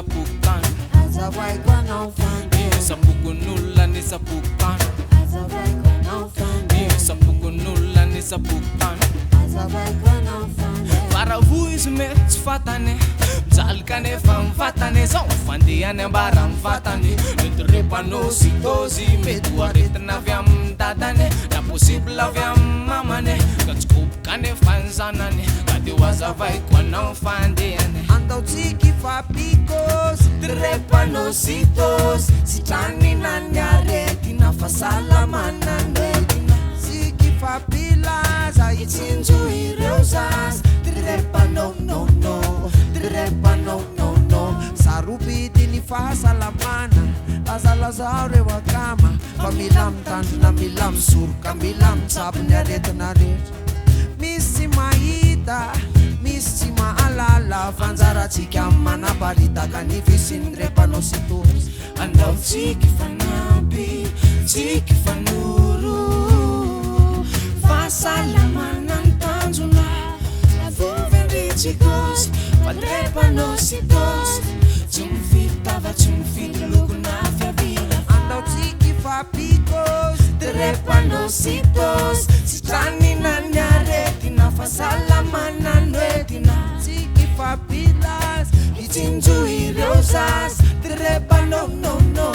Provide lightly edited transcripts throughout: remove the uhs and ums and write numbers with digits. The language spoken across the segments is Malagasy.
sapuktan azawai kwa na ufande sapukunula ni sapuktan azawai kwa na ufande sapukunula ni sapuktan azawai kwa na ufande Paravuizy mety tsy fatany mijaly kanefa mifatany zao fandeany ambara mifatany nitirepanao sitozy mety hoaretina avy amin'ny dadany na possible avy amin'ny mamany ka tsy koboka nefa ny zanany ka de ho azavaiko anao fandehany andautsika ifapikos tirepanao sitozy sitrany nany aretina fahasalamana nretina sika ifapilaza itsinjo ireo zaza Trepa no no no, trepa no no no. sarupiti ni fahasalamana lazalazao reo akama fa mila mitandrina mila misoroka mila mitsapo ny aretina rehetra misy mahita misy tsy mahalala fanjaratsika amin'ny manaparitaka ny fisiny repanao sitozy andao tsika fanampy tsika fanoro fahasalamana ny tanjona Chicos, patrepanao sitos tsy mifitava tsy mifidy lokona fiavila andautsika ifapikos trepanao sitos sitrany nany aretina fahasalamana noetina tsika ifapilas itsinjo ireo zaza trepanao no no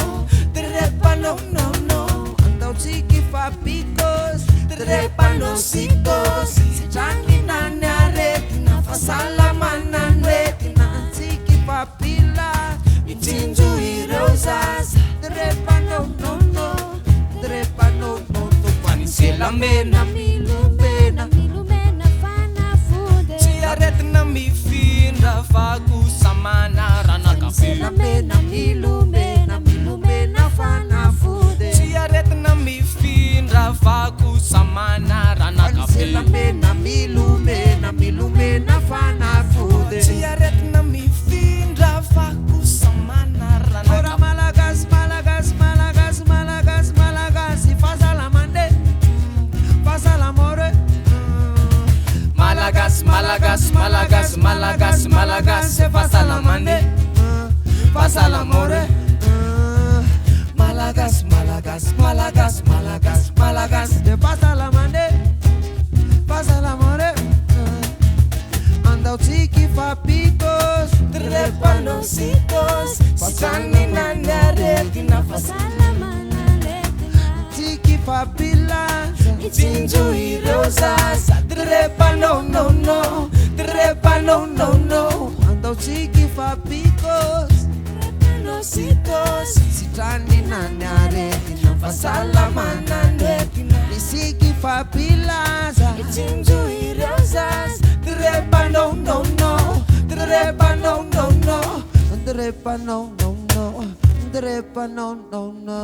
trepanao no no andautsika ifapikos trepanao sitos sitrany nany aretina fahasalamana noetina tsika ifapila itsinjo ireo zaza trepanao no no trepanao no no faniselamena milumena fanafody tsy aretina mifindra fakosamana ranakabe lamena milumena fanafody tsy aretina mifindra fakosamana ranakabe lamena milumena fanafody tsy aretina mifindra fakosamana ora ranakabe malagasy malagasy malagasy malagasy malagasy fahasalamande fahasalamore malagasy malagasy malagasy malagasy malagasy fahasalamande fahasalamore malagasy malagasy malagasy malagasy malagasy de fahasalamande fahasalamore andautsika ifapikos trepanao sitos sitrany nany aretina salamana letina tsika ifapilaza itsinjo ireo zaza trepanao no no trepanao no no andautsika ifapikos trepanao sitos sitrany nany aretina fahasalamana noetina isika ifapilaza itsinjo ireo zaza trepanao no no trepanao no no trepanao no no trepanao no no